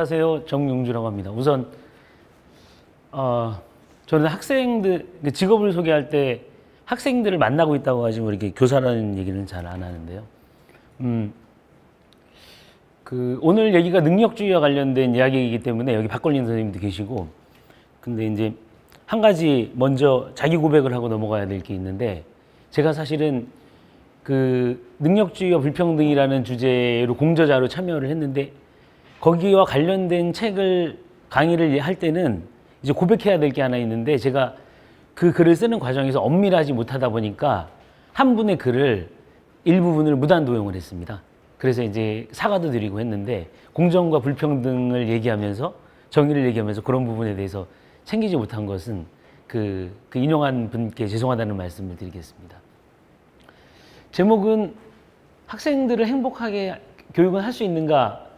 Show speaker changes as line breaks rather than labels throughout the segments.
안녕하세요. 정용주라고 합니다. 우선 저는 학생들 직업을 소개할 때 학생들을 만나고 있다고 하지 뭐 이렇게 교사라는 얘기는 잘 안 하는데요. 오늘 얘기가 능력주의와 관련된 이야기이기 때문에 여기 박걸린 선생님도 계시고, 근데 이제 한 가지 먼저 자기 고백을 하고 넘어가야 될 게 있는데, 제가 사실은 그 능력주의와 불평등이라는 주제로 공저자로 참여를 했는데, 거기와 관련된 강의를 할 때는 이제 고백해야 될 게 하나 있는데, 제가 그 글을 쓰는 과정에서 엄밀하지 못하다 보니까 한 분의 글을 일부분을 무단 도용을 했습니다. 그래서 이제 사과도 드리고 했는데, 공정과 불평등을 얘기하면서 정의를 얘기하면서 그런 부분에 대해서 챙기지 못한 것은 그 인용한 분께 죄송하다는 말씀을 드리겠습니다. 제목은 학생들을 행복하게 교육은 할 수 있는가,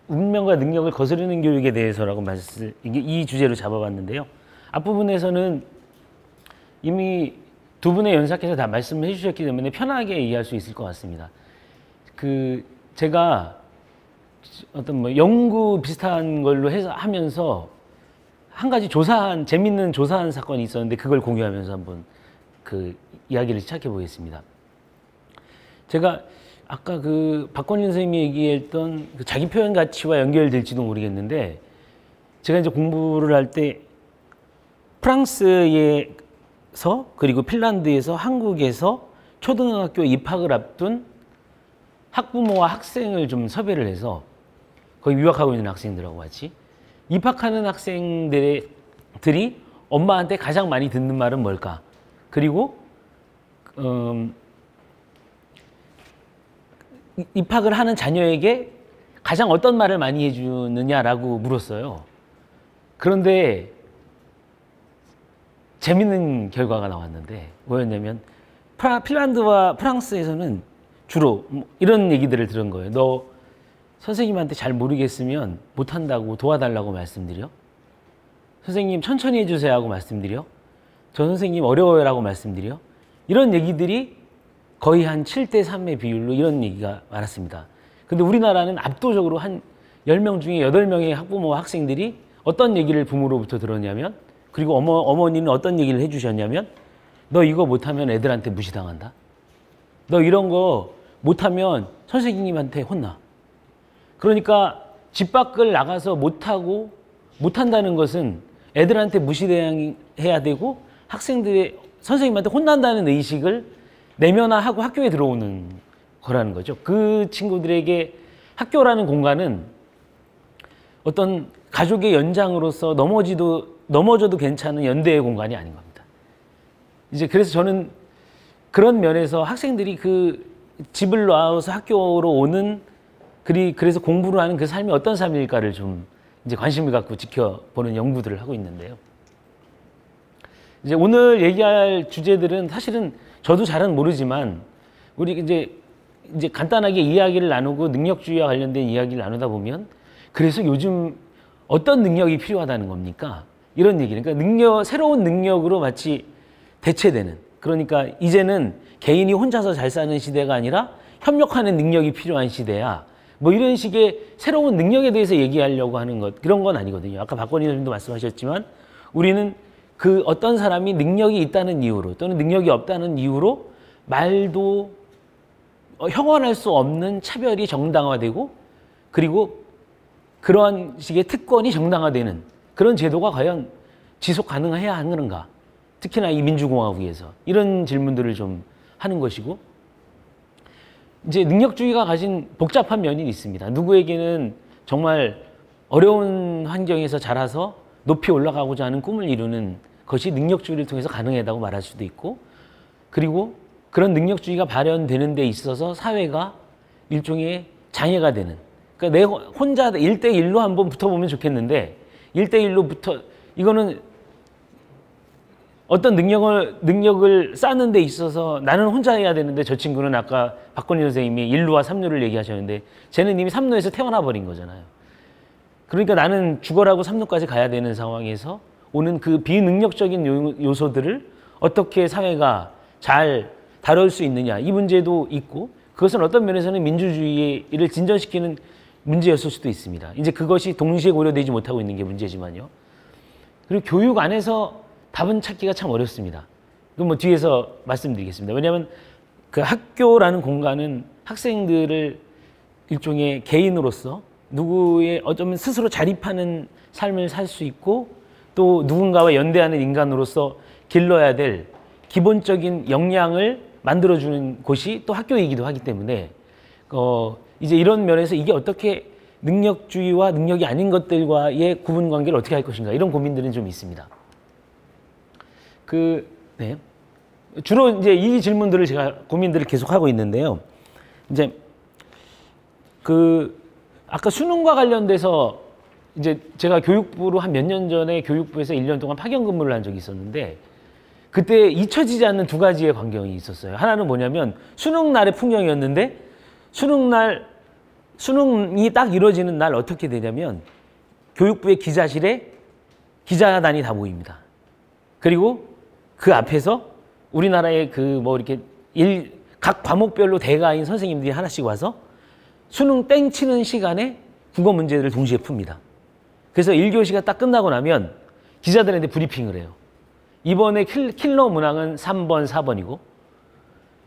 운명과 능력을 거스르는 교육에 대해서라고 이 주제로 잡아봤는데요. 앞부분에서는 이미 두 분의 연사께서 다 말씀을 해주셨기 때문에 편하게 이해할 수 있을 것 같습니다. 제가 어떤 뭐 연구 비슷한 걸로 하면서 한 가지 재밌는 조사한 사건이 있었는데, 그걸 공유하면서 한번 그 이야기를 시작해 보겠습니다. 제가 아까 박건윤 선생님이 얘기했던 자기 표현 가치와 연결될지도 모르겠는데, 제가 이제 공부를 할 때 프랑스에서 그리고 핀란드에서 한국에서 초등학교 입학을 앞둔 학부모와 학생을 좀 섭외를 해서, 거기 유학하고 있는 학생들하고 같이 입학하는 학생들이 엄마한테 가장 많이 듣는 말은 뭘까? 그리고 입학을 하는 자녀에게 가장 어떤 말을 많이 해주느냐라고 물었어요. 그런데 재밌는 결과가 나왔는데, 뭐였냐면 핀란드와 프랑스에서는 주로 이런 얘기들을 들은 거예요. 너 선생님한테 잘 모르겠으면 못한다고 도와달라고 말씀드려? 선생님 천천히 해주세요 하고 말씀드려? 저 선생님 어려워요 라고 말씀드려? 이런 얘기들이 거의 한 7대3의 비율로 이런 얘기가 많았습니다. 근데 우리나라는 압도적으로 한 10명 중에 8명의 학부모와 학생들이 어떤 얘기를 부모로부터 들었냐면, 그리고 어머니는 어떤 얘기를 해주셨냐면, 너 이거 못하면 애들한테 무시당한다. 너 이런 거 못하면 선생님한테 혼나. 그러니까 집 밖을 나가서 못한다는 것은 애들한테 무시해야 되고 학생들의 선생님한테 혼난다는 의식을 내면화하고 학교에 들어오는 거라는 거죠. 그 친구들에게 학교라는 공간은 어떤 가족의 연장으로서 넘어져도 괜찮은 연대의 공간이 아닌 겁니다. 이제 그래서 저는 그런 면에서 학생들이 집을 나와서 학교로 오는, 그래서 공부를 하는 그 삶이 어떤 삶일까를 좀 이제 관심을 갖고 지켜보는 연구들을 하고 있는데요. 이제 오늘 얘기할 주제들은 사실은 저도 잘은 모르지만, 우리 이제 간단하게 이야기를 나누고 능력주의와 관련된 이야기를 나누다 보면, 그래서 요즘 어떤 능력이 필요하다는 겁니까? 이런 얘기를. 그러니까 새로운 능력으로 마치 대체되는. 그러니까 이제는 개인이 혼자서 잘 사는 시대가 아니라 협력하는 능력이 필요한 시대야. 뭐 이런 식의 새로운 능력에 대해서 얘기하려고 하는 그런 건 아니거든요. 아까 박건희 선생님도 말씀하셨지만, 우리는 어떤 사람이 능력이 있다는 이유로 또는 능력이 없다는 이유로 말도 형언할 수 없는 차별이 정당화되고, 그리고 그러한 식의 특권이 정당화되는 그런 제도가 과연 지속 가능해야 하는가? 특히나 이 민주공화국에서 이런 질문들을 좀 하는 것이고, 이제 능력주의가 가진 복잡한 면이 있습니다. 누구에게는 정말 어려운 환경에서 자라서 높이 올라가고자 하는 꿈을 이루는 것이 능력주의를 통해서 가능하다고 말할 수도 있고, 그리고 그런 능력주의가 발현되는 데 있어서 사회가 일종의 장애가 되는, 그러니까 내 혼자 1대1로 한번 붙어보면 좋겠는데, 1대1로 이거는 어떤 능력을 쌓는 데 있어서 나는 혼자 해야 되는데, 저 친구는 아까 박건희 선생님이 1루와 3루를 얘기하셨는데, 쟤는 이미 3루에서 태어나 버린 거잖아요. 그러니까 나는 죽어라고 3루까지 가야 되는 상황에서 오는 그 비능력적인 요소들을 어떻게 사회가 잘 다룰 수 있느냐, 이 문제도 있고, 그것은 어떤 면에서는 민주주의를 진전시키는 문제였을 수도 있습니다. 이제 그것이 동시에 고려되지 못하고 있는 게 문제지만요. 그리고 교육 안에서 답은 찾기가 참 어렵습니다. 그럼 뭐 뒤에서 말씀드리겠습니다. 왜냐하면 그 학교라는 공간은 학생들을 일종의 개인으로서 누구의 어쩌면 스스로 자립하는 삶을 살 수 있고 또 누군가와 연대하는 인간으로서 길러야 될 기본적인 역량을 만들어주는 곳이 또 학교이기도 하기 때문에 이제 이런 면에서 이게 어떻게 능력주의와 능력이 아닌 것들과의 구분 관계를 어떻게 할 것인가 이런 고민들은 좀 있습니다. 네. 주로 이제 이 질문들을 제가 고민들을 계속 하고 있는데요. 이제 아까 수능과 관련돼서 이제 제가 교육부로 한 몇 년 전에 교육부에서 1년 동안 파견 근무를 한 적이 있었는데 그때 잊혀지지 않는 두 가지의 광경이 있었어요. 하나는 뭐냐면 수능 날의 풍경이었는데 수능이 딱 이루어지는 날 어떻게 되냐면 교육부의 기자실에 기자단이 다 모입니다. 그리고 그 앞에서 우리나라의 이렇게 각 과목별로 대가인 선생님들이 하나씩 와서 수능 땡 치는 시간에 국어 문제들을 동시에 풉니다. 그래서 1교시가 딱 끝나고 나면 기자들한테 브리핑을 해요. 이번에 킬러 문항은 3번, 4번이고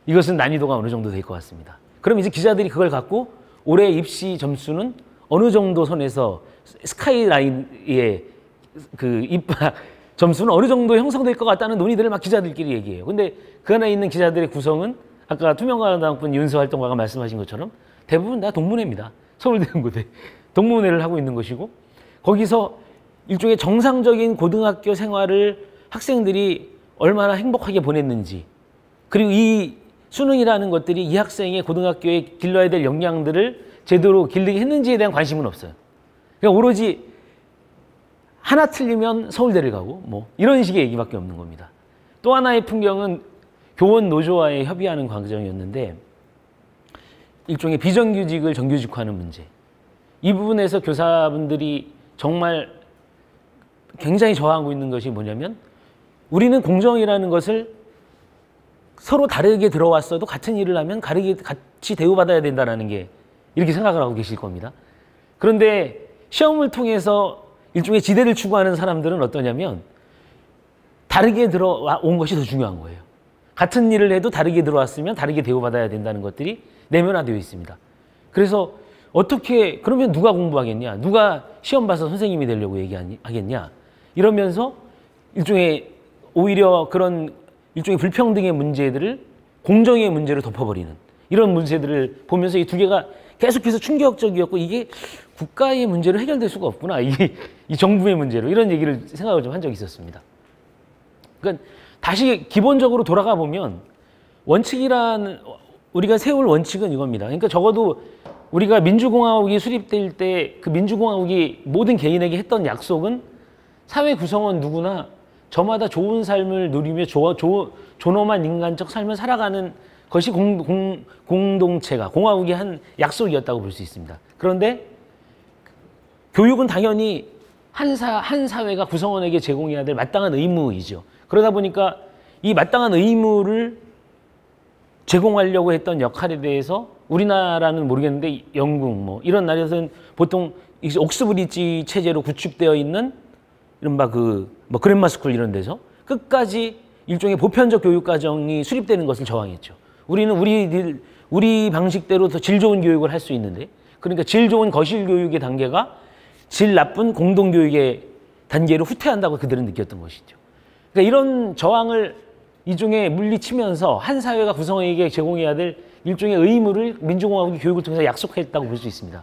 이것은 난이도가 어느 정도 될 것 같습니다. 그럼 이제 기자들이 그걸 갖고 올해 입시 점수는 어느 정도 선에서 스카이라인의 입학 점수는 어느 정도 형성될 것 같다는 논의들을 막 기자들끼리 얘기해요. 근데 그 안에 있는 기자들의 구성은 아까 투명과당분 윤수활동가가 말씀하신 것처럼 대부분 다 동문회입니다. 서울대 연구대 동문회를 하고 있는 것이고 거기서 일종의 정상적인 고등학교 생활을 학생들이 얼마나 행복하게 보냈는지 그리고 이 수능이라는 것들이 이 학생의 고등학교에 길러야 될 역량들을 제대로 길르게 했는지에 대한 관심은 없어요. 그러니까 오로지 하나 틀리면 서울대를 가고 뭐 이런 식의 얘기밖에 없는 겁니다. 또 하나의 풍경은 교원 노조와의 협의하는 과정이었는데 일종의 비정규직을 정규직화하는 문제. 이 부분에서 교사분들이 정말 굉장히 저항하고 있는 것이 뭐냐면 우리는 공정이라는 것을 서로 다르게 들어왔어도 같은 일을 하면 같이 대우받아야 된다는 게 이렇게 생각을 하고 계실 겁니다. 그런데 시험을 통해서 일종의 지대를 추구하는 사람들은 어떠냐면 다르게 들어온 것이 더 중요한 거예요. 같은 일을 해도 다르게 들어왔으면 다르게 대우받아야 된다는 것들이 내면화되어 있습니다. 그래서 그러면 누가 공부하겠냐? 누가 시험 봐서 선생님이 되려고 얘기하겠냐? 이러면서 오히려 그런 일종의 불평등의 문제들을 공정의 문제로 덮어버리는 이런 문제들을 보면서 이 두 개가 계속해서 충격적이었고 이게 국가의 문제로 해결될 수가 없구나. 이 정부의 문제로 이런 얘기를 생각을 좀 한 적이 있었습니다. 그러니까 다시 기본적으로 돌아가 보면 우리가 세울 원칙은 이겁니다. 그러니까 적어도 우리가 민주공화국이 수립될 때 그 민주공화국이 모든 개인에게 했던 약속은 사회 구성원 누구나 저마다 좋은 삶을 누리며 존엄한 인간적 삶을 살아가는 것이 공동체가 공화국이 한 약속이었다고 볼 수 있습니다. 그런데 교육은 당연히 한 사회가 구성원에게 제공해야 될 마땅한 의무이죠. 그러다 보니까 이 마땅한 의무를 제공하려고 했던 역할에 대해서 우리나라는 모르겠는데 영국 이런 나라에서는 보통 옥스브리지 체제로 구축되어 있는 이른바 그랜마스쿨 이런 데서 끝까지 일종의 보편적 교육 과정이 수립되는 것을 저항했죠. 우리는 우리 방식대로 더 질 좋은 교육을 할 수 있는데 그러니까 질 좋은 거실 교육의 단계가 질 나쁜 공동 교육의 단계로 후퇴한다고 그들은 느꼈던 것이죠. 그러니까 이런 저항을 이중에 물리치면서 한 사회가 구성원에게 제공해야 될 일종의 의무를 민주공화국이 교육을 통해서 약속했다고 볼 수 있습니다.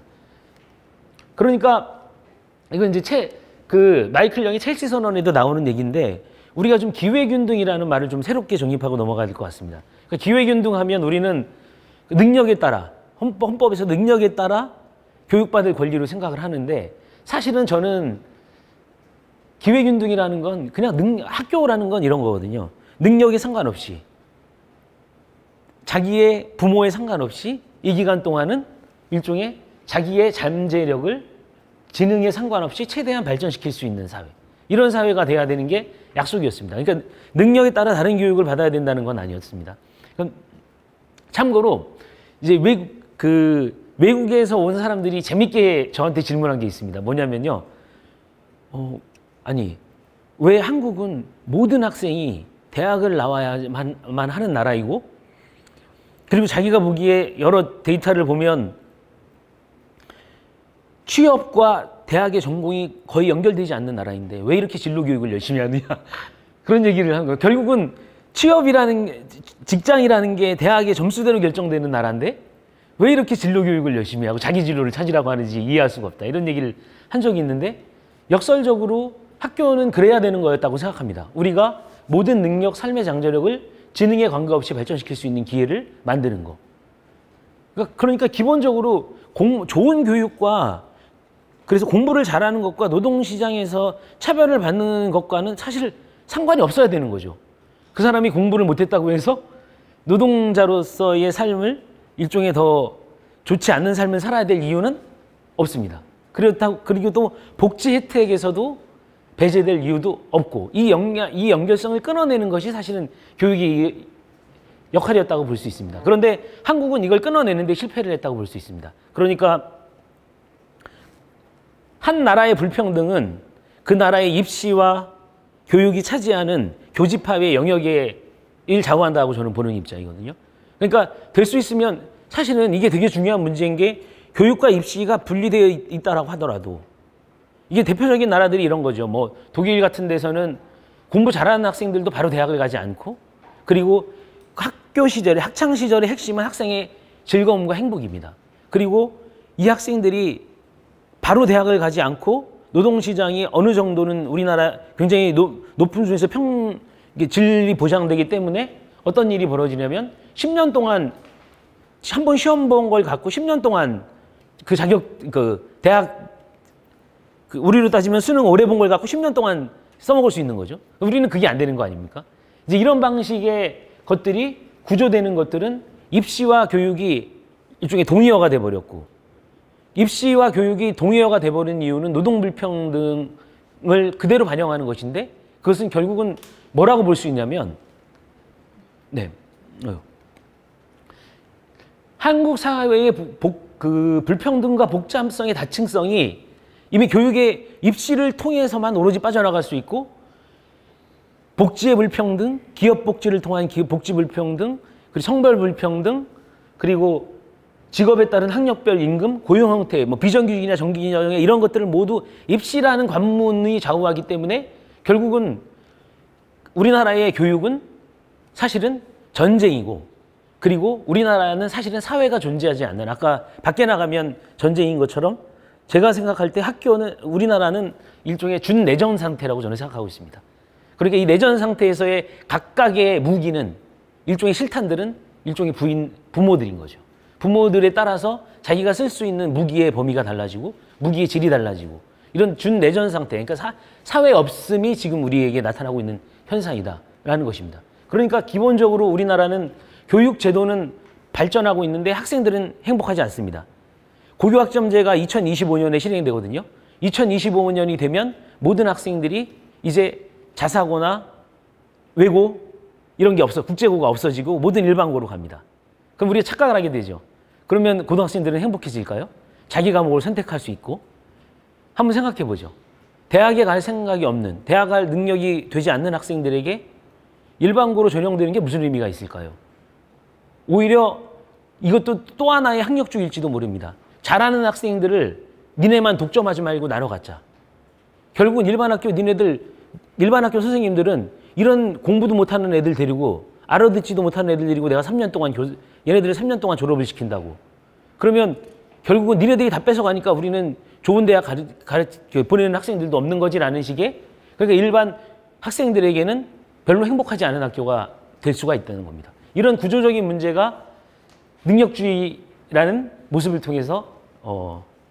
그러니까 이건 이제 마이클 영의 첼시 선언에도 나오는 얘기인데 우리가 좀 기회균등이라는 말을 좀 새롭게 정립하고 넘어가야 될 것 같습니다. 그러니까 기회균등하면 우리는 능력에 따라 헌법에서 능력에 따라 교육받을 권리로 생각을 하는데 사실은 저는 기회균등이라는 건 그냥 학교라는 건 이런 거거든요. 능력에 상관없이 자기의 부모에 상관없이 이 기간 동안은 일종의 자기의 잠재력을 지능에 상관없이 최대한 발전시킬 수 있는 사회. 이런 사회가 돼야 되는 게 약속이었습니다. 그러니까 능력에 따라 다른 교육을 받아야 된다는 건 아니었습니다. 참고로 이제 외국에서 온 사람들이 재밌게 저한테 질문한 게 있습니다. 뭐냐면요. 아니, 왜 한국은 모든 학생이 대학을 나와야만 하는 나라이고, 그리고 자기가 보기에 여러 데이터를 보면 취업과 대학의 전공이 거의 연결되지 않는 나라인데 왜 이렇게 진로 교육을 열심히 하느냐. 그런 얘기를 한 거예요. 결국은 취업이라는, 직장이라는 게 대학의 점수대로 결정되는 나라인데 왜 이렇게 진로 교육을 열심히 하고 자기 진로를 찾으라고 하는지 이해할 수가 없다. 이런 얘기를 한 적이 있는데, 역설적으로 학교는 그래야 되는 거였다고 생각합니다. 우리가 모든 능력, 삶의 장저력을 지능에 관계없이 발전시킬 수 있는 기회를 만드는 거. 그러니까 기본적으로 좋은 교육과, 그래서 공부를 잘하는 것과 노동시장에서 차별을 받는 것과는 사실 상관이 없어야 되는 거죠. 그 사람이 공부를 못했다고 해서 노동자로서의 삶을, 일종의 더 좋지 않는 삶을 살아야 될 이유는 없습니다. 그리고 또 복지 혜택에서도 배제될 이유도 없고, 이 연결성을 끊어내는 것이 사실은 교육의 역할이었다고 볼 수 있습니다. 그런데 한국은 이걸 끊어내는데 실패를 했다고 볼 수 있습니다. 그러니까 한 나라의 불평등은 그 나라의 입시와 교육이 차지하는 교집합의 영역에 좌우한다고 저는 보는 입장이거든요. 그러니까 될 수 있으면, 사실은 이게 되게 중요한 문제인 게, 교육과 입시가 분리되어 있다라고 하더라도, 이게 대표적인 나라들이 이런 거죠. 뭐 독일 같은 데서는 공부 잘하는 학생들도 바로 대학을 가지 않고, 그리고 학교 시절에, 학창 시절의 핵심은 학생의 즐거움과 행복입니다. 그리고 이 학생들이 바로 대학을 가지 않고 노동시장이 어느 정도는 우리나라 굉장히 높은 수준에서 진리 보장되기 때문에 어떤 일이 벌어지냐면, 10년 동안 한 번 시험 본 걸 갖고 10년 동안 그 대학, 우리로 따지면 수능 오래 본 걸 갖고 10년 동안 써먹을 수 있는 거죠. 우리는 그게 안 되는 거 아닙니까? 이제 이런 방식의 것들이 구조되는 것들은 입시와 교육이 일종의 동의어가 돼버렸고, 입시와 교육이 동의어가 돼버린 이유는 노동 불평등을 그대로 반영하는 것인데, 그것은 결국은 뭐라고 볼 수 있냐면, 한국 사회의 불평등과 복잡성의 다층성이 이미 교육의 입시를 통해서만 오로지 빠져나갈 수 있고, 복지의 불평등, 기업 복지를 통한 복지 불평등, 그리고 성별 불평등, 그리고 직업에 따른 학력별 임금, 고용 형태, 뭐 비정규직이나 정규직 이런 것들을 모두 입시라는 관문이 좌우하기 때문에, 결국은 우리나라의 교육은 사실은 전쟁이고, 그리고 우리나라는 사실은 사회가 존재하지 않는, 아까 밖에 나가면 전쟁인 것처럼, 제가 생각할 때 우리나라는 일종의 준내전 상태라고 저는 생각하고 있습니다. 그러니까 이 내전 상태에서의 각각의 무기는, 일종의 실탄들은 일종의 부모들인 거죠. 부모들에 따라서 자기가 쓸 수 있는 무기의 범위가 달라지고, 무기의 질이 달라지고, 이런 준내전 상태, 그러니까 사회 없음이 지금 우리에게 나타나고 있는 현상이다라는 것입니다. 그러니까 기본적으로 우리나라는 교육 제도는 발전하고 있는데 학생들은 행복하지 않습니다. 고교학점제가 2025년에 실행되거든요. 2025년이 되면 모든 학생들이 이제 자사고나 외고 이런 게 국제고가 없어지고 모든 일반고로 갑니다. 그럼 우리가 착각을 하게 되죠. 그러면 고등학생들은 행복해질까요? 자기 과목을 선택할 수 있고. 한번 생각해 보죠. 대학에 갈 생각이 없는, 대학 갈 능력이 되지 않는 학생들에게 일반고로 전형되는 게 무슨 의미가 있을까요? 오히려 이것도 또 하나의 학력주의일지도 모릅니다. 잘하는 학생들을 니네만 독점하지 말고 나눠 갖자. 결국은 일반 학교 선생님들은 이런 공부도 못하는 애들 데리고, 알아듣지도 못하는 애들 데리고 내가 3년 동안 얘네들을 3년 동안 졸업을 시킨다고. 그러면 결국은 니네들이 다 뺏어가니까 우리는 좋은 대학 보내는 학생들도 없는 거지라는 식의, 그러니까 일반 학생들에게는 별로 행복하지 않은 학교가 될 수가 있다는 겁니다. 이런 구조적인 문제가 능력주의라는 모습을 통해서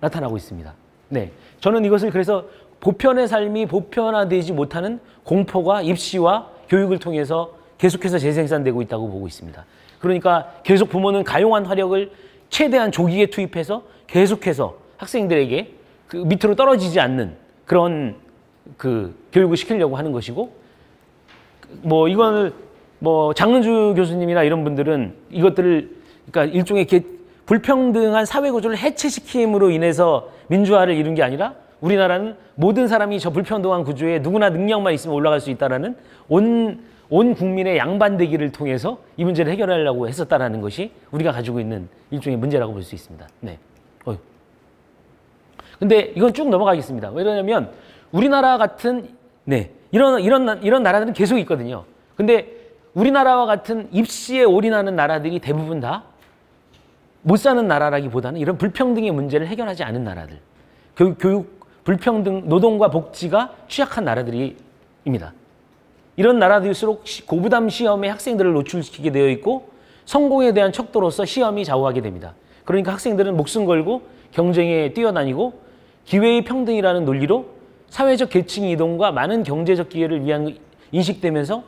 나타나고 있습니다. 네, 저는 이것을 그래서 보편의 삶이 보편화되지 못하는 공포가 입시와 교육을 통해서 계속해서 재생산되고 있다고 보고 있습니다. 그러니까 계속 부모는 가용한 화력을 최대한 조기에 투입해서 계속해서 학생들에게 그 밑으로 떨어지지 않는 그런 교육을 시키려고 하는 것이고, 뭐 이거는 뭐 장은주 교수님이나 이런 분들은 이것들을, 그러니까 일종의 불평등한 사회구조를 해체시킴으로 인해서 민주화를 이룬 게 아니라 우리나라는 모든 사람이 저 불평등한 구조에 누구나 능력만 있으면 올라갈 수 있다는 온 국민의 양반되기를 통해서 이 문제를 해결하려고 했었다는 것이 우리가 가지고 있는 일종의 문제라고 볼 수 있습니다. 네. 근데 이건 쭉 넘어가겠습니다. 왜냐하면 우리나라 같은 이런 나라들은 계속 있거든요. 근데 우리나라와 같은 입시에 올인하는 나라들이 대부분 다 못 사는 나라라기보다는 이런 불평등의 문제를 해결하지 않은 나라들, 교육 불평등, 노동과 복지가 취약한 나라들입니다. 이런 나라들일수록 고부담 시험에 학생들을 노출시키게 되어 있고 성공에 대한 척도로서 시험이 좌우하게 됩니다. 그러니까 학생들은 목숨 걸고 경쟁에 뛰어다니고 기회의 평등이라는 논리로 사회적 계층 이동과 많은 경제적 기회를 위한 인식되면서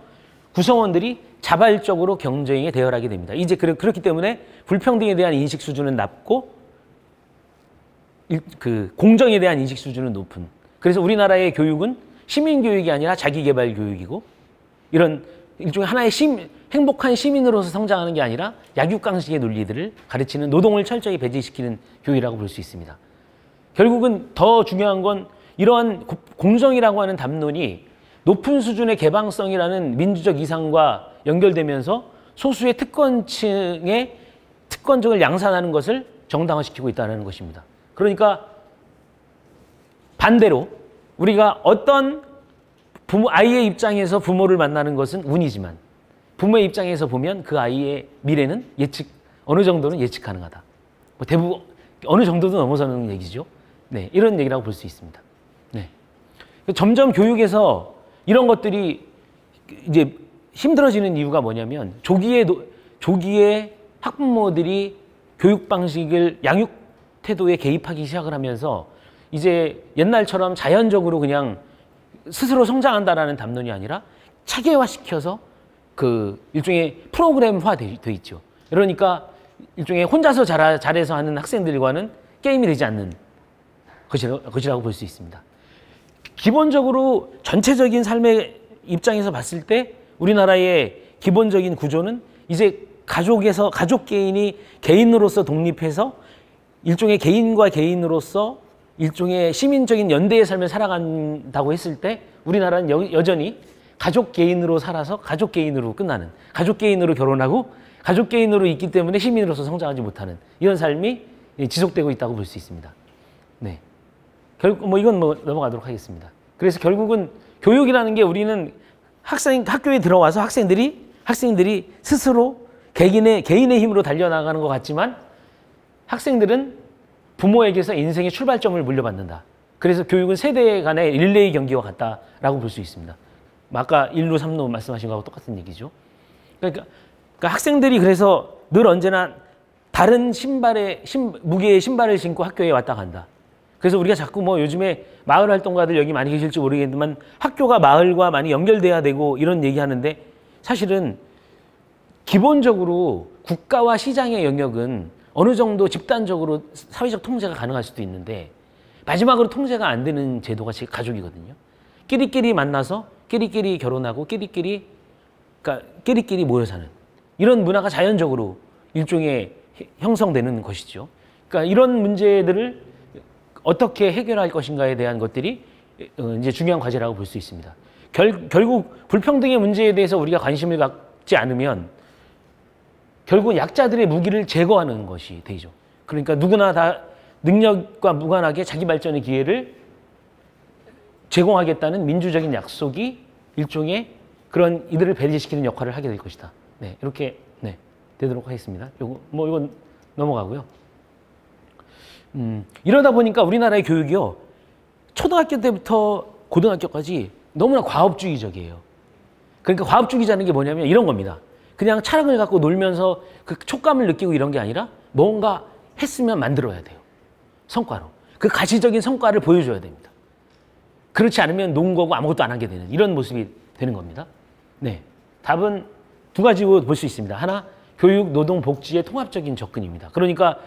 구성원들이 자발적으로 경쟁에 대열하게 됩니다. 이제 그렇기 때문에 불평등에 대한 인식 수준은 낮고 공정에 대한 인식 수준은 높은. 그래서 우리나라의 교육은 시민교육이 아니라 자기개발 교육이고 이런 일종의 하나의 행복한 시민으로서 성장하는 게 아니라 약육강식의 논리들을 가르치는 노동을 철저히 배제시키는 교육이라고 볼 수 있습니다. 결국은 더 중요한 건 이러한 공정이라고 하는 담론이 높은 수준의 개방성이라는 민주적 이상과 연결되면서 소수의 특권층의 특권적을 양산하는 것을 정당화시키고 있다는 것입니다. 그러니까 반대로 우리가 어떤 아이의 입장에서 부모를 만나는 것은 운이지만 부모의 입장에서 보면 그 아이의 미래는 어느 정도는 예측 가능하다. 대부분 어느 정도도 넘어서는 얘기죠. 네, 이런 얘기라고 볼 수 있습니다. 네. 점점 교육에서 이런 것들이 이제 힘들어지는 이유가 뭐냐면 조기에 학부모들이 교육 방식을 양육 태도에 개입하기 시작을 하면서 이제 옛날처럼 자연적으로 그냥 스스로 성장한다라는 담론이 아니라 체계화시켜서 일종의 프로그램화 돼 있죠. 그러니까 일종의 혼자서 잘해서 하는 학생들과는 게임이 되지 않는 것이라고 볼 수 있습니다. 기본적으로 전체적인 삶의 입장에서 봤을 때 우리나라의 기본적인 구조는 이제 가족 개인이 개인으로서 독립해서 일종의 개인과 개인으로서 일종의 시민적인 연대의 삶을 살아간다고 했을 때 우리나라는 여전히 가족 개인으로 살아서 가족 개인으로 끝나는, 가족 개인으로 결혼하고 가족 개인으로 있기 때문에 시민으로서 성장하지 못하는 이런 삶이 지속되고 있다고 볼 수 있습니다. 네. 이건 넘어가도록 하겠습니다. 그래서 결국은 교육이라는 게 우리는 학교에 들어와서 학생들이 스스로 개인의 힘으로 달려나가는 것 같지만 학생들은 부모에게서 인생의 출발점을 물려받는다. 그래서 교육은 세대 간의 릴레이 경기와 같다라고 볼 수 있습니다. 아까 1루, 3루 말씀하신 거하고 똑같은 얘기죠. 그러니까 학생들이 그래서 늘 언제나 다른 무게의 신발을 신고 학교에 왔다 간다. 그래서 우리가 자꾸 요즘에 마을 활동가들 여기 많이 계실지 모르겠지만 학교가 마을과 많이 연결돼야 되고 이런 얘기하는데 사실은 기본적으로 국가와 시장의 영역은 어느 정도 집단적으로 사회적 통제가 가능할 수도 있는데 마지막으로 통제가 안 되는 제도가 가족이거든요. 끼리끼리 만나서 끼리끼리 결혼하고 끼리끼리 모여 사는 이런 문화가 자연적으로 일종의 형성되는 것이죠. 그러니까 이런 문제들을 어떻게 해결할 것인가에 대한 것들이 이제 중요한 과제라고 볼 수 있습니다. 결국 불평등의 문제에 대해서 우리가 관심을 갖지 않으면 결국 약자들의 무기를 제거하는 것이 되죠. 그러니까 누구나 다 능력과 무관하게 자기 발전의 기회를 제공하겠다는 민주적인 약속이 일종의 그런 이들을 배제시키는 역할을 하게 될 것이다. 네, 이렇게 되도록 하겠습니다. 이건 넘어가고요. 이러다 보니까 우리나라의 교육이요, 초등학교 때부터 고등학교까지 너무나 과업주의적이에요. 그러니까 과업주의자는 게 뭐냐면 이런 겁니다. 그냥 차량을 갖고 놀면서 그 촉감을 느끼고 이런 게 아니라 뭔가 했으면 만들어야 돼요. 성과로. 그 가시적인 성과를 보여줘야 됩니다. 그렇지 않으면 논 거고 아무것도 안 하게 되는 이런 모습이 되는 겁니다. 네, 답은 두 가지로 볼 수 있습니다. 하나, 교육, 노동, 복지의 통합적인 접근입니다. 그러니까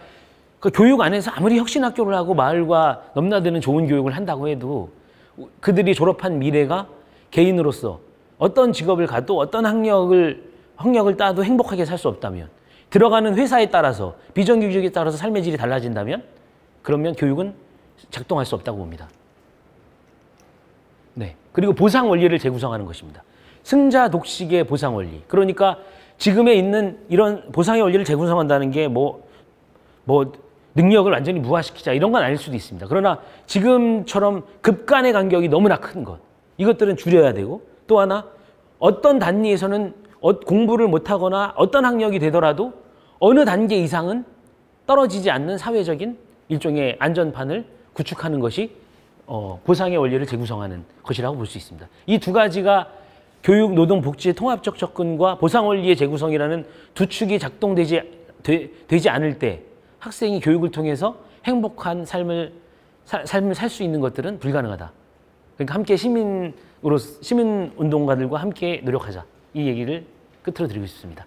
그 교육 안에서 아무리 혁신학교를 하고 마을과 넘나드는 좋은 교육을 한다고 해도 그들이 졸업한 미래가 개인으로서 어떤 직업을 가도 어떤 학력을 따도 행복하게 살 수 없다면 들어가는 회사에 따라서 비정규직에 따라서 삶의 질이 달라진다면 그러면 교육은 작동할 수 없다고 봅니다. 네. 그리고 보상 원리를 재구성하는 것입니다. 승자 독식의 보상 원리. 그러니까 지금에 있는 이런 보상의 원리를 재구성한다는 게 뭐 능력을 완전히 무화시키자 이런 건 아닐 수도 있습니다. 그러나 지금처럼 급간의 간격이 너무나 큰 것. 이것들은 줄여야 되고 또 하나 어떤 단위에서는 공부를 못하거나 어떤 학력이 되더라도 어느 단계 이상은 떨어지지 않는 사회적인 일종의 안전판을 구축하는 것이 보상의 원리를 재구성하는 것이라고 볼 수 있습니다. 이 두 가지가 교육, 노동, 복지의 통합적 접근과 보상 원리의 재구성이라는 두 축이 되지 않을 때 학생이 교육을 통해서 행복한 삶을 살 수 있는 것들은 불가능하다. 그러니까 함께 시민 운동가들과 함께 노력하자. 이 얘기를 끝으로 드리고 싶습니다.